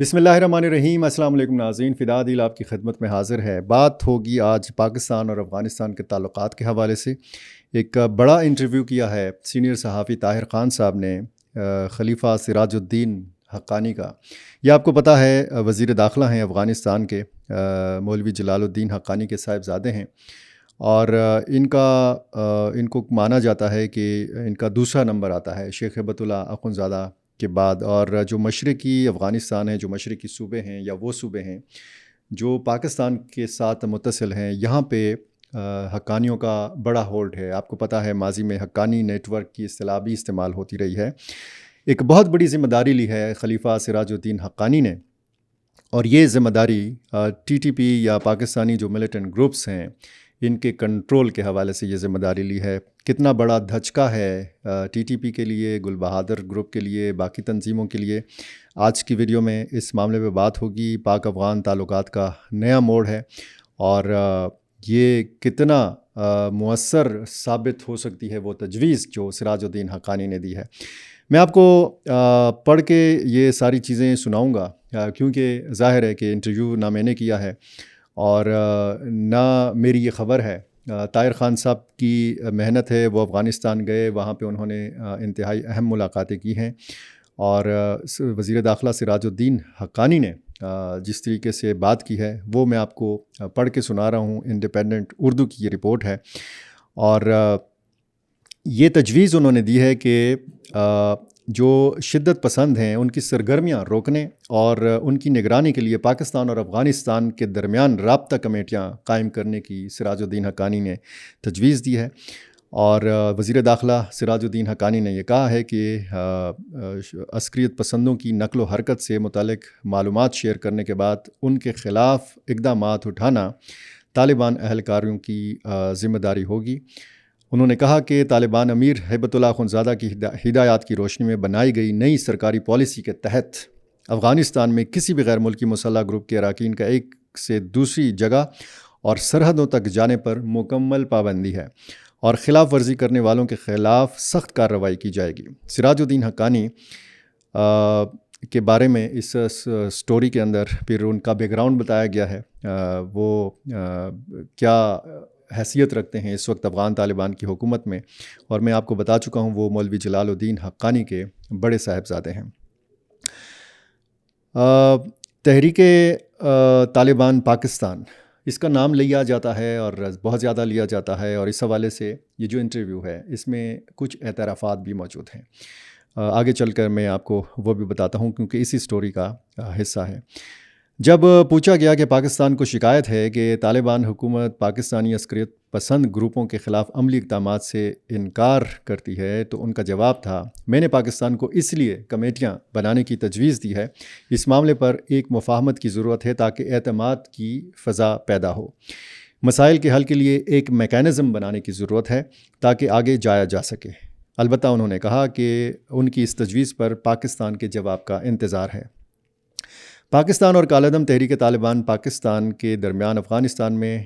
بسم اللہ الرحمن الرحیم۔ السلام علیکم ناظرین، فدا عادل آپ کی خدمت میں حاضر ہے۔ بات ہوگی آج پاکستان اور افغانستان کے تعلقات کے حوالے سے۔ ایک بڑا انٹرویو کیا ہے سینئر صحافی طاہر خان صاحب نے خلیفہ سراج الدین حقانی کا۔ یہ آپ کو پتہ ہے وزیر داخلہ ہیں افغانستان کے، مولوی جلال الدین حقانی کے صاحبزادے ہیں، اور ان کو مانا جاتا ہے کہ ان کا دوسرا نمبر آتا ہے شیخ ہیبت اللہ اخندزادہ کے بعد۔ اور جو مشرقی افغانستان ہے، جو مشرقی صوبے ہیں یا وہ صوبے ہیں جو پاکستان کے ساتھ متصل ہیں، یہاں پہ حقانیوں کا بڑا ہولڈ ہے۔ آپ کو پتہ ہے ماضی میں حقانی نیٹ ورک کی اصطلاح بھی استعمال ہوتی رہی ہے۔ ایک بہت بڑی ذمہ داری لی ہے خلیفہ سراج الدین حقانی نے، اور یہ ذمہ داری ٹی ٹی پی یا پاکستانی جو ملیٹنٹ گروپس ہیں ان کے کنٹرول کے حوالے سے یہ ذمہ داری لی ہے۔ کتنا بڑا دھچکا ہے ٹی ٹی پی کے لیے، گل بہادر گروپ کے لیے، باقی تنظیموں کے لیے۔ آج کی ویڈیو میں اس معاملے پہ بات ہوگی۔ پاک افغان تعلقات کا نیا موڑ ہے، اور یہ کتنا مؤثر ثابت ہو سکتی ہے وہ تجویز جو سراج الدین حقانی نے دی ہے۔ میں آپ کو پڑھ کے یہ ساری چیزیں سناؤں گا، کیونکہ ظاہر ہے کہ انٹرویو نہ میں نے کیا ہے اور نہ میری یہ خبر ہے۔ طاہر خان صاحب کی محنت ہے، وہ افغانستان گئے، وہاں پہ انہوں نے انتہائی اہم ملاقاتیں کی ہیں، اور وزیر داخلہ سراج الدین حقانی نے جس طریقے سے بات کی ہے وہ میں آپ کو پڑھ کے سنا رہا ہوں۔ انڈیپینڈنٹ اردو کی یہ رپورٹ ہے، اور یہ تجویز انہوں نے دی ہے کہ جو شدت پسند ہیں ان کی سرگرمیاں روکنے اور ان کی نگرانی کے لیے پاکستان اور افغانستان کے درمیان رابطہ کمیٹیاں قائم کرنے کی سراج الدین حقانی نے تجویز دی ہے۔ اور وزیر داخلہ سراج الدین حقانی نے یہ کہا ہے کہ عسکریت پسندوں کی نقل و حرکت سے متعلق معلومات شیئر کرنے کے بعد ان کے خلاف اقدامات اٹھانا طالبان اہلکاروں کی ذمہ داری ہوگی۔ انہوں نے کہا کہ طالبان امیر ہیبت اللہ اخندزادہ کی ہدایات کی روشنی میں بنائی گئی نئی سرکاری پالیسی کے تحت افغانستان میں کسی بھی غیر ملکی مسلح گروپ کے اراکین کا ایک سے دوسری جگہ اور سرحدوں تک جانے پر مکمل پابندی ہے، اور خلاف ورزی کرنے والوں کے خلاف سخت کارروائی کی جائے گی۔ سراج الدین حقانی کے بارے میں اس سٹوری کے اندر پھر ان کا بیک گراؤنڈ بتایا گیا ہے، وہ کیا حیثیت رکھتے ہیں اس وقت افغان طالبان کی حکومت میں، اور میں آپ کو بتا چکا ہوں وہ مولوی جلال الدین حقانی کے بڑے صاحبزادے ہیں۔ تحریک طالبان پاکستان اس کا نام لیا جاتا ہے اور بہت زیادہ لیا جاتا ہے، اور اس حوالے سے یہ جو انٹرویو ہے اس میں کچھ اعترافات بھی موجود ہیں۔ آگے چل کر میں آپ کو وہ بھی بتاتا ہوں کیونکہ اسی سٹوری کا حصہ ہے۔ جب پوچھا گیا کہ پاکستان کو شکایت ہے کہ طالبان حکومت پاکستانی عسکریت پسند گروپوں کے خلاف عملی اقدامات سے انکار کرتی ہے، تو ان کا جواب تھا، میں نے پاکستان کو اس لیے کمیٹیاں بنانے کی تجویز دی ہے، اس معاملے پر ایک مفاہمت کی ضرورت ہے تاکہ اعتماد کی فضا پیدا ہو۔ مسائل کے حل کے لیے ایک میکانزم بنانے کی ضرورت ہے تاکہ آگے جایا جا سکے۔ البتہ انہوں نے کہا کہ ان کی اس تجویز پر پاکستان کے جواب کا انتظار ہے۔ پاکستان اور کالعدم تحریک طالبان پاکستان کے درمیان افغانستان میں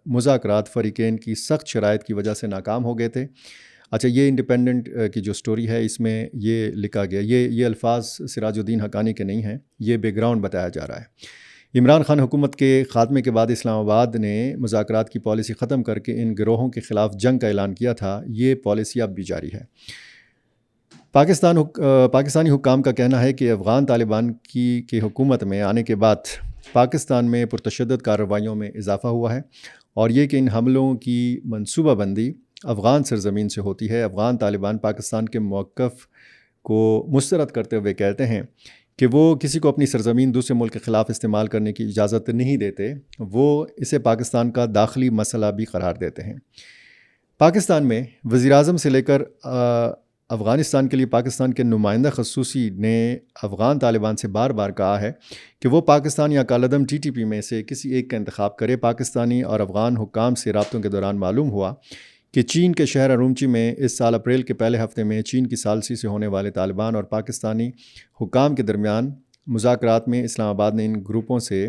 مذاکرات فریقین کی سخت شرائط کی وجہ سے ناکام ہو گئے تھے۔ اچھا، یہ انڈیپینڈنٹ کی جو سٹوری ہے اس میں یہ لکھا گیا، یہ الفاظ سراج الدین حقانی کے نہیں ہیں، یہ بیک گراؤنڈ بتایا جا رہا ہے۔ عمران خان حکومت کے خاتمے کے بعد اسلام آباد نے مذاکرات کی پالیسی ختم کر کے ان گروہوں کے خلاف جنگ کا اعلان کیا تھا۔ یہ پالیسی اب بھی جاری ہے۔ پاکستانی حکام کا کہنا ہے کہ افغان طالبان کی حکومت میں آنے کے بعد پاکستان میں پرتشدد کارروائیوں میں اضافہ ہوا ہے، اور یہ کہ ان حملوں کی منصوبہ بندی افغان سرزمین سے ہوتی ہے۔ افغان طالبان پاکستان کے موقف کو مسترد کرتے ہوئے کہتے ہیں کہ وہ کسی کو اپنی سرزمین دوسرے ملک کے خلاف استعمال کرنے کی اجازت نہیں دیتے، وہ اسے پاکستان کا داخلی مسئلہ بھی قرار دیتے ہیں۔ پاکستان میں وزیراعظم سے لے کر افغانستان کے لیے پاکستان کے نمائندہ خصوصی نے افغان طالبان سے بار بار کہا ہے کہ وہ پاکستان یا کالعدم ٹی ٹی پی میں سے کسی ایک کا انتخاب کرے۔ پاکستانی اور افغان حکام سے رابطوں کے دوران معلوم ہوا کہ چین کے شہر ارومچی میں اس سال اپریل کے پہلے ہفتے میں چین کی ثالثی سے ہونے والے طالبان اور پاکستانی حکام کے درمیان مذاکرات میں اسلام آباد نے ان گروپوں سے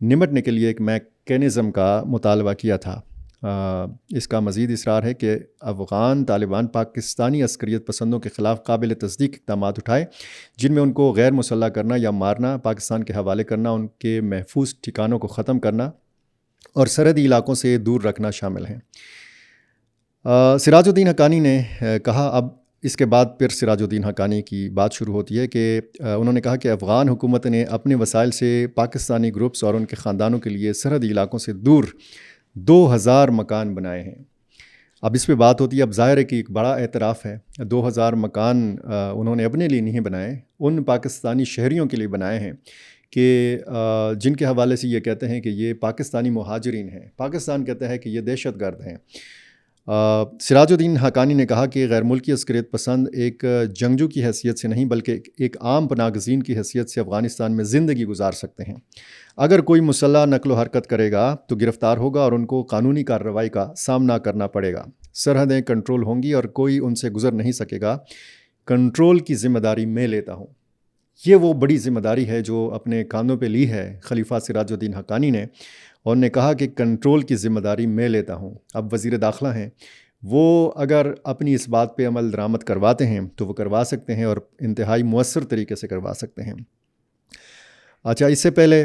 نمٹنے کے لیے ایک میکینزم کا مطالبہ کیا تھا۔ اس کا مزید اصرار ہے کہ افغان طالبان پاکستانی عسکریت پسندوں کے خلاف قابل تصدیق اقدامات اٹھائے، جن میں ان کو غیر مسلح کرنا یا مارنا، پاکستان کے حوالے کرنا، ان کے محفوظ ٹھکانوں کو ختم کرنا اور سرحدی علاقوں سے دور رکھنا شامل ہیں۔ سراج الدین حقانی نے کہا، اب اس کے بعد پھر سراج الدین حقانی کی بات شروع ہوتی ہے کہ انہوں نے کہا کہ افغان حکومت نے اپنے وسائل سے پاکستانی گروپس اور ان کے خاندانوں کے لیے سرحدی علاقوں سے دور 2000 مکان بنائے ہیں۔ اب اس پہ بات ہوتی ہے، اب ظاہر ہے کہ ایک بڑا اعتراف ہے، 2000 مکان انہوں نے اپنے لیے نہیں بنائے، ان پاکستانی شہریوں کے لیے بنائے ہیں کہ جن کے حوالے سے یہ کہتے ہیں کہ یہ پاکستانی مہاجرین ہیں، پاکستان کہتا ہے کہ یہ دہشت گرد ہیں۔ سراج الدین حقانی نے کہا کہ غیر ملکی عسکریت پسند ایک جنگجو کی حیثیت سے نہیں بلکہ ایک عام پناہ گزین کی حیثیت سے افغانستان میں زندگی گزار سکتے ہیں۔ اگر کوئی مسلح نقل و حرکت کرے گا تو گرفتار ہوگا اور ان کو قانونی کارروائی کا سامنا کرنا پڑے گا۔ سرحدیں کنٹرول ہوں گی اور کوئی ان سے گزر نہیں سکے گا۔ کنٹرول کی ذمہ داری میں لیتا ہوں۔ یہ وہ بڑی ذمہ داری ہے جو اپنے کاندھوں پہ لی ہے خلیفہ سراج الدین حقانی نے، اور نے کہا کہ کنٹرول کی ذمہ داری میں لیتا ہوں۔ اب وزیر داخلہ ہیں، وہ اگر اپنی اس بات پہ عمل درآمد کرواتے ہیں تو وہ کروا سکتے ہیں اور انتہائی مؤثر طریقے سے کروا سکتے ہیں۔ اچھا، اس سے پہلے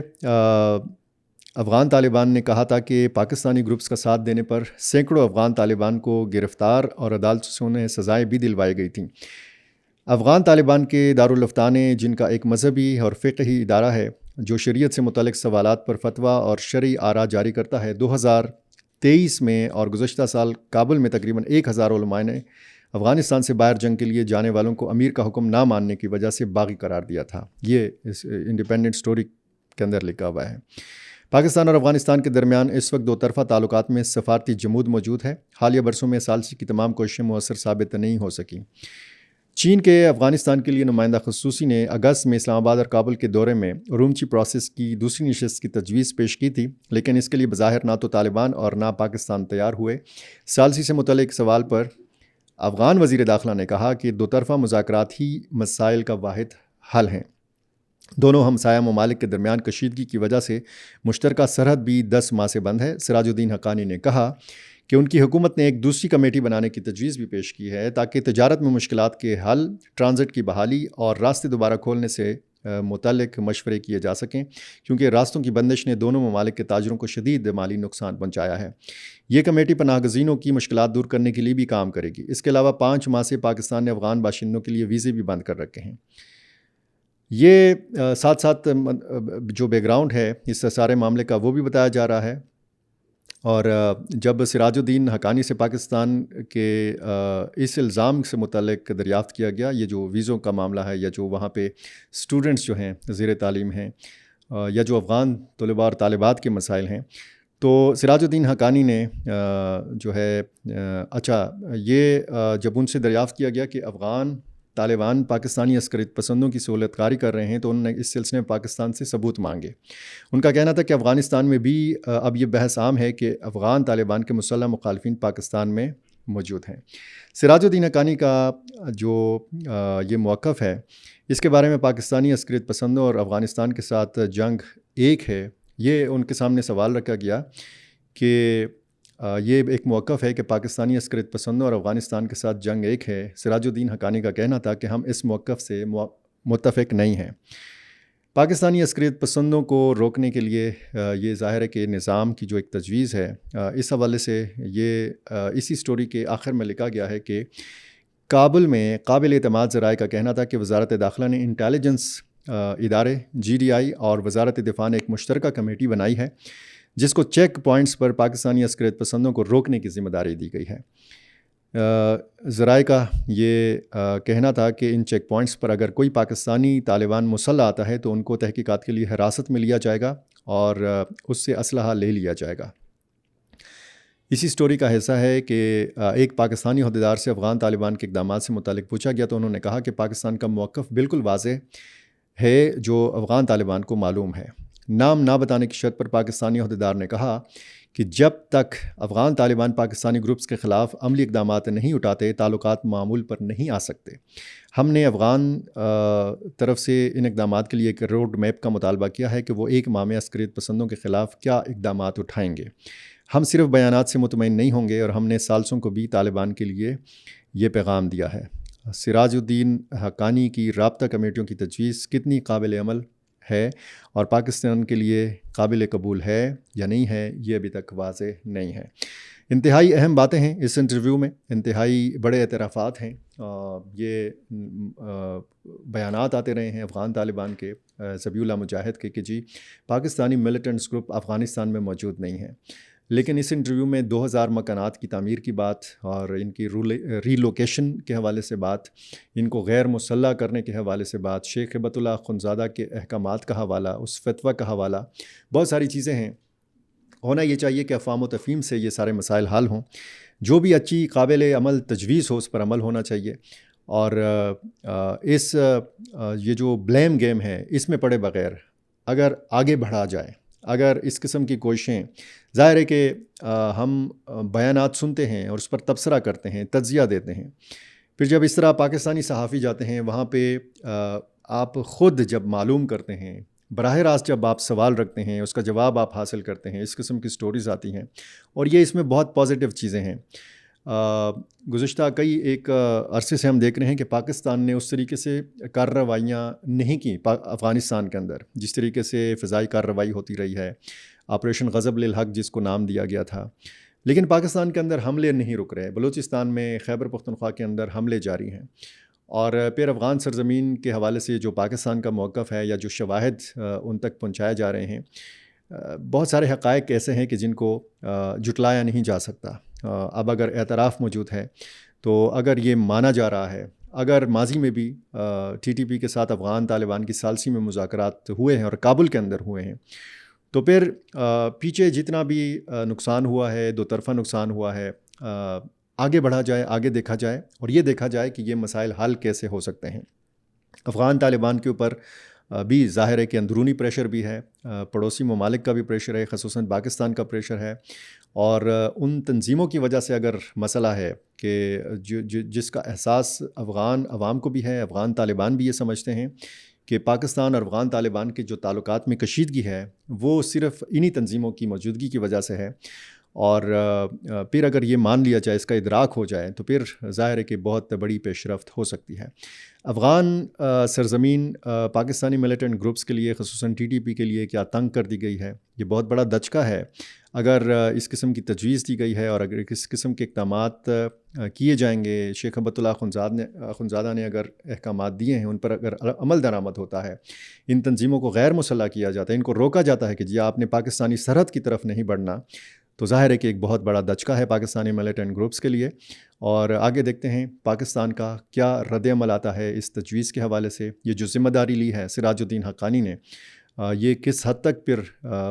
افغان طالبان نے کہا تھا کہ پاکستانی گروپس کا ساتھ دینے پر سینکڑوں افغان طالبان کو گرفتار اور عدالت سے انہیں سزائیں بھی دلوائی گئی تھیں۔ افغان طالبان کے دارالفتانے، جن کا ایک مذہبی اور فقہی ادارہ ہے جو شریعت سے متعلق سوالات پر فتویٰ اور شرعی آراء جاری کرتا ہے، 2023 میں اور گزشتہ سال کابل میں تقریباً 1000 علماء نے افغانستان سے باہر جنگ کے لیے جانے والوں کو امیر کا حکم نہ ماننے کی وجہ سے باغی قرار دیا تھا۔ یہ اس انڈیپینڈنٹ سٹوری کے اندر لکھا ہوا ہے۔ پاکستان اور افغانستان کے درمیان اس وقت دو طرفہ تعلقات میں سفارتی جمود موجود ہے۔ حالیہ برسوں میں ثالثی کی تمام کوششیں مؤثر ثابت نہیں ہو سکیں۔ چین کے افغانستان کے لیے نمائندہ خصوصی نے اگست میں اسلام آباد اور کابل کے دورے میں ارومچی پروسیس کی دوسری نشست کی تجویز پیش کی تھی، لیکن اس کے لیے بظاہر نہ تو طالبان اور نہ پاکستان تیار ہوئے۔ ثالثی سے متعلق سوال پر افغان وزیر داخلہ نے کہا کہ دو طرفہ مذاکرات ہی مسائل کا واحد حل ہیں۔ دونوں ہمسایہ ممالک کے درمیان کشیدگی کی وجہ سے مشترکہ سرحد بھی 10 ماہ سے بند ہے۔ سراج الدین حقانی نے کہا کہ ان کی حکومت نے ایک دوسری کمیٹی بنانے کی تجویز بھی پیش کی ہے تاکہ تجارت میں مشکلات کے حل، ٹرانزٹ کی بحالی اور راستے دوبارہ کھولنے سے متعلق مشورے کیے جا سکیں، کیونکہ راستوں کی بندش نے دونوں ممالک کے تاجروں کو شدید مالی نقصان پہنچایا ہے۔ یہ کمیٹی پناہ گزینوں کی مشکلات دور کرنے کے لیے بھی کام کرے گی۔ اس کے علاوہ 5 ماہ سے پاکستان نے افغان باشندوں کے لیے ویزے بھی بند کر رکھے ہیں۔ یہ ساتھ ساتھ جو بیک گراؤنڈ ہے اس سارے معاملے کا وہ بھی بتایا جا رہا ہے۔ اور جب سراج الدین حقانی سے پاکستان کے اس الزام سے متعلق دریافت کیا گیا، یہ جو ویزوں کا معاملہ ہے یا جو وہاں پہ اسٹوڈنٹس جو ہیں زیر تعلیم ہیں یا جو افغان طلباء اور طالبات کے مسائل ہیں، تو سراج الدین حقانی نے جو ہے یہ جب ان سے دریافت کیا گیا کہ افغان طالبان پاکستانی عسکریت پسندوں کی سہولت کاری کر رہے ہیں تو انہوں نے اس سلسلے میں پاکستان سے ثبوت مانگے۔ ان کا کہنا تھا کہ افغانستان میں بھی اب یہ بحث عام ہے کہ افغان طالبان کے مسلح مخالفین پاکستان میں موجود ہیں۔ سراج الدین حقانی کا جو یہ موقف ہے، اس کے بارے میں پاکستانی عسکریت پسندوں اور افغانستان کے ساتھ جنگ ایک ہے، یہ ان کے سامنے سوال رکھا گیا کہ یہ ایک موقف ہے کہ پاکستانی عسکریت پسندوں اور افغانستان کے ساتھ جنگ ایک ہے۔ سراج الدین حقانی کا کہنا تھا کہ ہم اس موقف سے متفق نہیں ہیں۔ پاکستانی عسکریت پسندوں کو روکنے کے لیے یہ ظاہر ہے کہ نظام کی جو ایک تجویز ہے، اس حوالے سے یہ اسی سٹوری کے آخر میں لکھا گیا ہے کہ کابل میں قابل اعتماد ذرائع کا کہنا تھا کہ وزارت داخلہ نے انٹیلیجنس ادارے GDI اور وزارت دفاع نے ایک مشترکہ کمیٹی بنائی ہے جس کو چیک پوائنٹس پر پاکستانی عسکریت پسندوں کو روکنے کی ذمہ داری دی گئی ہے۔ ذرائع کا یہ کہنا تھا کہ ان چیک پوائنٹس پر اگر کوئی پاکستانی طالبان مسلح آتا ہے تو ان کو تحقیقات کے لیے حراست میں لیا جائے گا اور اس سے اسلحہ لے لیا جائے گا۔ اسی سٹوری کا حصہ ہے کہ ایک پاکستانی عہدیدار سے افغان طالبان کے اقدامات سے متعلق پوچھا گیا تو انہوں نے کہا کہ پاکستان کا موقف بالکل واضح ہے جو افغان طالبان کو معلوم ہے۔ نام نہ بتانے کی شرط پر پاکستانی عہدیدار نے کہا کہ جب تک افغان طالبان پاکستانی گروپس کے خلاف عملی اقدامات نہیں اٹھاتے، تعلقات معمول پر نہیں آ سکتے۔ ہم نے افغان طرف سے ان اقدامات کے لیے ایک روڈ میپ کا مطالبہ کیا ہے کہ وہ 1 ماہ میں عسکریت پسندوں کے خلاف کیا اقدامات اٹھائیں گے۔ ہم صرف بیانات سے مطمئن نہیں ہوں گے، اور ہم نے ثالثوں کو بھی طالبان کے لیے یہ پیغام دیا ہے۔ سراج الدین حقانی کی رابطہ کمیٹیوں کی تجویز کتنی قابل عمل ہے اور پاکستان کے لیے قابل قبول ہے یا نہیں ہے، یہ ابھی تک واضح نہیں ہے۔ انتہائی اہم باتیں ہیں اس انٹرویو میں، انتہائی بڑے اعترافات ہیں۔ یہ بیانات آتے رہے ہیں افغان طالبان کے، ذبیح اللہ مجاہد کے، کہ جی پاکستانی ملیٹنٹس گروپ افغانستان میں موجود نہیں ہیں، لیکن اس انٹرویو میں 2000 مکانات کی تعمیر کی بات اور ان کی ری لوکیشن کے حوالے سے بات، ان کو غیر مسلح کرنے کے حوالے سے بات، شیخ ہیبت اللہ اخندزادہ کے احکامات کا حوالہ، اس فتویٰ کا حوالہ، بہت ساری چیزیں ہیں۔ ہونا یہ چاہیے کہ افہام و تفہیم سے یہ سارے مسائل حل ہوں، جو بھی اچھی قابل عمل تجویز ہو اس پر عمل ہونا چاہیے، اور یہ جو بلیم گیم ہے اس میں پڑے بغیر اگر آگے بڑھا جائے، اگر اس قسم کی کوششیں، ظاہر ہے کہ ہم بیانات سنتے ہیں اور اس پر تبصرہ کرتے ہیں، تجزیہ دیتے ہیں، پھر جب اس طرح پاکستانی صحافی جاتے ہیں وہاں پہ آپ خود جب معلوم کرتے ہیں، براہ راست جب آپ سوال رکھتے ہیں، اس کا جواب آپ حاصل کرتے ہیں، اس قسم کی سٹوریز آتی ہیں، اور یہ اس میں بہت پازیٹیو چیزیں ہیں۔ گزشتہ کئی ایک عرصے سے ہم دیکھ رہے ہیں کہ پاکستان نے اس طریقے سے کارروائیاں نہیں کی افغانستان کے اندر، جس طریقے سے فضائی کارروائی ہوتی رہی ہے، آپریشن غضب للحق جس کو نام دیا گیا تھا، لیکن پاکستان کے اندر حملے نہیں رک رہے۔ بلوچستان میں، خیبر پختونخوا کے اندر حملے جاری ہیں، اور پھر افغان سرزمین کے حوالے سے جو پاکستان کا موقف ہے یا جو شواہد ان تک پہنچائے جا رہے ہیں، بہت سارے حقائق ایسے ہیں کہ جن کو جھٹلایا نہیں جا سکتا۔ اب اگر اعتراف موجود ہے تو اگر یہ مانا جا رہا ہے، اگر ماضی میں بھی ٹی ٹی پی کے ساتھ افغان طالبان کی ثالثی میں مذاکرات ہوئے ہیں اور کابل کے اندر ہوئے ہیں، تو پھر پیچھے جتنا بھی نقصان ہوا ہے، دو طرفہ نقصان ہوا ہے، آگے بڑھا جائے، آگے دیکھا جائے اور یہ دیکھا جائے کہ یہ مسائل حل کیسے ہو سکتے ہیں۔ افغان طالبان کے اوپر بھی ظاہر ہے کہ اندرونی پریشر بھی ہے، پڑوسی ممالک کا بھی پریشر ہے، خصوصاً پاکستان کا پریشر ہے، اور ان تنظیموں کی وجہ سے اگر مسئلہ ہے کہ جس کا احساس افغان عوام کو بھی ہے، افغان طالبان بھی یہ سمجھتے ہیں کہ پاکستان اور افغان طالبان کے جو تعلقات میں کشیدگی ہے وہ صرف انہی تنظیموں کی موجودگی کی وجہ سے ہے، اور پھر اگر یہ مان لیا جائے، اس کا ادراک ہو جائے، تو پھر ظاہر ہے کہ بہت بڑی پیش رفت ہو سکتی ہے۔ افغان سرزمین پاکستانی ملیٹنٹ گروپس کے لیے، خصوصاً ٹی ٹی پی کے لیے کیا تنگ کر دی گئی ہے، یہ بہت بڑا دھچکا ہے۔ اگر اس قسم کی تجویز دی گئی ہے اور اگر اس قسم کے اقدامات کیے جائیں گے، شیخ ہیبت اللہ اخندزادہ نے اگر احکامات دیے ہیں، ان پر اگر عمل درآمد ہوتا ہے، ان تنظیموں کو غیر مسلح کیا جاتا ہے، ان کو روکا جاتا ہے کہ جی آپ نے پاکستانی سرحد کی طرف نہیں بڑھنا، تو ظاہر ہے کہ ایک بہت بڑا دھچکا ہے پاکستانی ملیٹنٹ گروپس کے لیے۔ اور آگے دیکھتے ہیں پاکستان کا کیا رد عمل آتا ہے اس تجویز کے حوالے سے۔ یہ جو ذمہ داری لی ہے سراج الدین حقانی نے، یہ کس حد تک پھر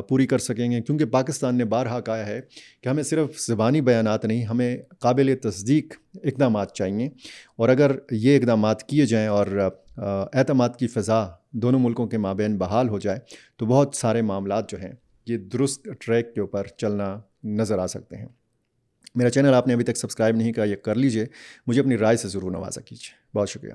پوری کر سکیں گے، کیونکہ پاکستان نے بارہا کہا ہے کہ ہمیں صرف زبانی بیانات نہیں، ہمیں قابل تصدیق اقدامات چاہیے، اور اگر یہ اقدامات کیے جائیں اور اعتماد کی فضا دونوں ملکوں کے مابین بحال ہو جائے، تو بہت سارے معاملات جو ہیں یہ درست ٹریک کے اوپر چلنا نظر آ سکتے ہیں۔ میرا چینل آپ نے ابھی تک سبسکرائب نہیں کیا، یہ کر لیجئے، مجھے اپنی رائے سے ضرور نوازا کیجیے۔ بہت شکریہ۔